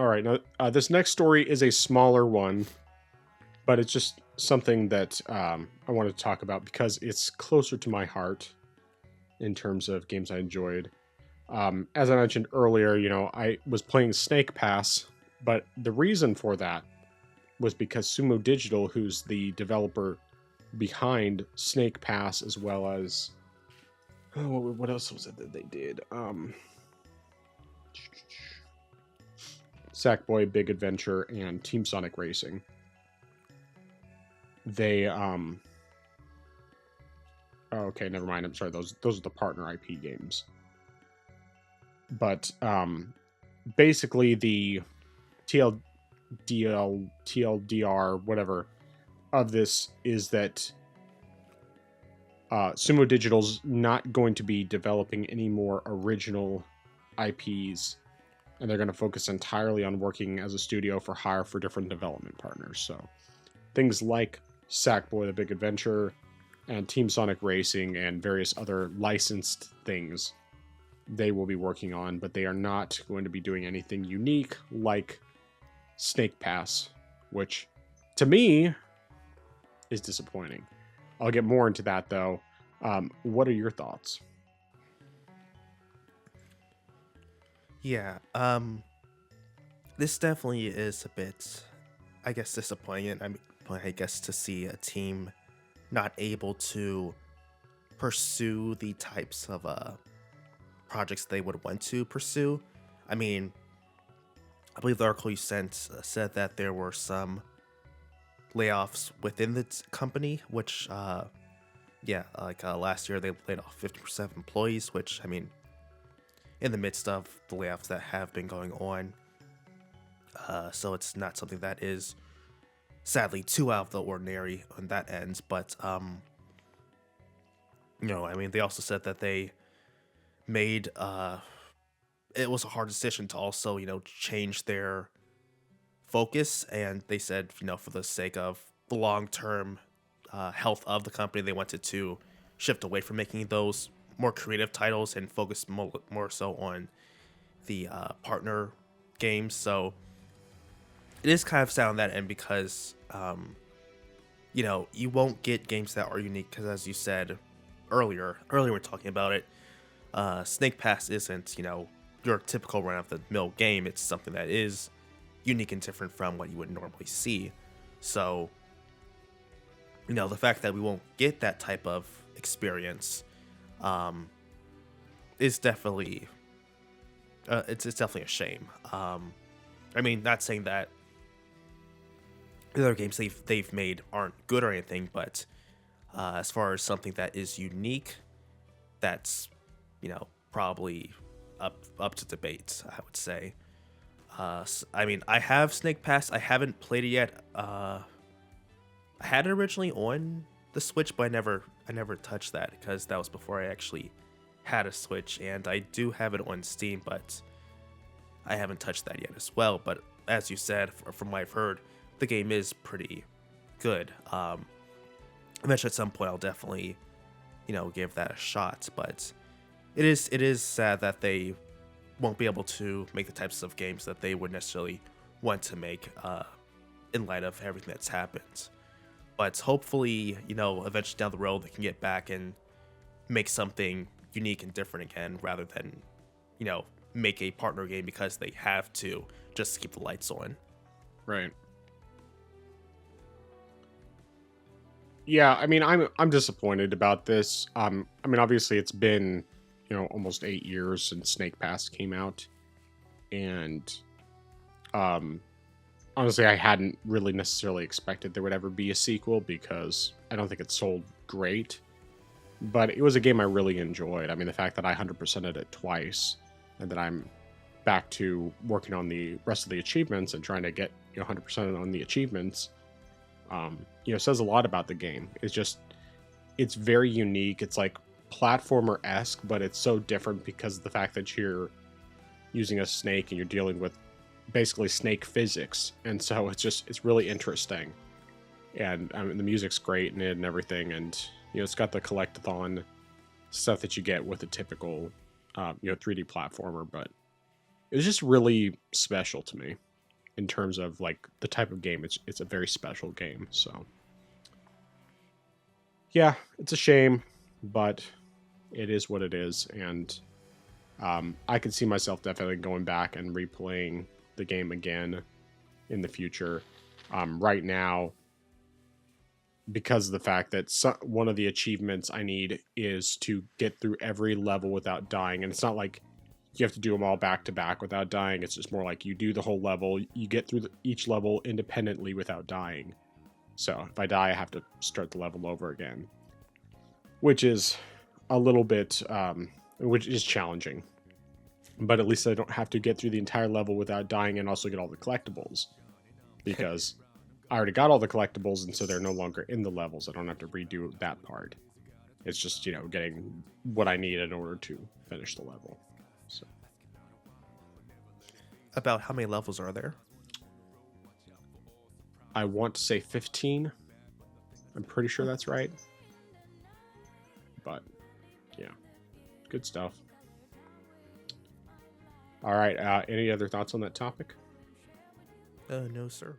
All right. Now, this next story is a smaller one, but it's just something that I want to talk about because it's closer to my heart in terms of games I enjoyed. As I mentioned earlier, I was playing Snake Pass, but the reason for that was because Sumo Digital, who's the developer behind Snake Pass, as well as what else was it that they did? Sackboy Big Adventure and Team Sonic Racing. They oh, okay, never mind. I'm sorry. Those are the partner IP games. But basically the TLDR, whatever, of this is that Sumo Digital's not going to be developing any more original IPs, and they're going to focus entirely on working as a studio for hire for different development partners. So things like Sackboy: The Big Adventure and Team Sonic Racing and various other licensed things they will be working on, but they are not going to be doing anything unique like Snake Pass, which to me is disappointing. I'll get more into that though. What are your thoughts? Yeah, this definitely is a bit, I guess, disappointing. I guess to see a team not able to pursue the types of projects they would want to pursue. I mean, I believe the article you sent said that there were some layoffs within the company, which, yeah, like last year they laid off 50% of employees, which, I mean, in the midst of the layoffs that have been going on. So it's not something that is sadly too out of the ordinary on that end. But, I mean, they also said that they made, it was a hard decision to also, change their focus. And they said, for the sake of the long term health of the company, they wanted to shift away from making those more creative titles and focus more so on the partner games. So it is kind of sad on that end because, you won't get games that are unique because, as you said earlier we're talking about it, Snake Pass isn't, your typical run-of-the-mill game. It's something that is unique and different from what you would normally see. So, the fact that we won't get that type of experience is definitely it's definitely a shame. I mean, not saying that the other games they've made aren't good or anything, but as far as something that is unique, that's probably up to debate, I would say. I mean, I have Snake Pass. I haven't played it yet. I had it originally on the Switch, but I never touched that because that was before I actually had a Switch, and I do have it on Steam, but I haven't touched that yet as well. But as you said, from what I've heard, the game is pretty good. Eventually, at some point, I'll definitely, give that a shot. But it is sad that they won't be able to make the types of games that they would necessarily want to make in light of everything that's happened. But hopefully, eventually down the road, they can get back and make something unique and different again, rather than, make a partner game because they have to just to keep the lights on. Right. Yeah, I mean, I'm disappointed about this. I mean, obviously, it's been almost 8 years since Snake Pass came out, and honestly, I hadn't really necessarily expected there would ever be a sequel because I don't think it sold great. But it was a game I really enjoyed. I mean, the fact that I 100%ed it twice, and that I'm back to working on the rest of the achievements and trying to get 100% on the achievements, says a lot about the game. It's very unique. It's like platformer-esque, but it's so different because of the fact that you're using a snake and you're dealing with basically snake physics, and so it's really interesting. And I mean, the music's great in it and everything, and it's got the collectathon stuff that you get with a typical 3D platformer, but it was just really special to me. in terms of like the type of game. It's a very special game. So yeah, it's a shame, but it is what it is, and I could see myself definitely going back and replaying the game again in the future. Right now, because of the fact that one of the achievements I need is to get through every level without dying, and it's not like you have to do them all back to back without dying. It's just more like you do the whole level, you get through each level independently without dying. So if I die, I have to start the level over again, which is a little bit, which is challenging. But at least I don't have to get through the entire level without dying and also get all the collectibles, because I already got all the collectibles, and so they're no longer in the levels. I don't have to redo that part. It's just, getting what I need in order to finish the level. So About how many levels are there? I want to say 15. I'm pretty sure that's right. But yeah, good stuff. All right. Any other thoughts on that topic? No, sir.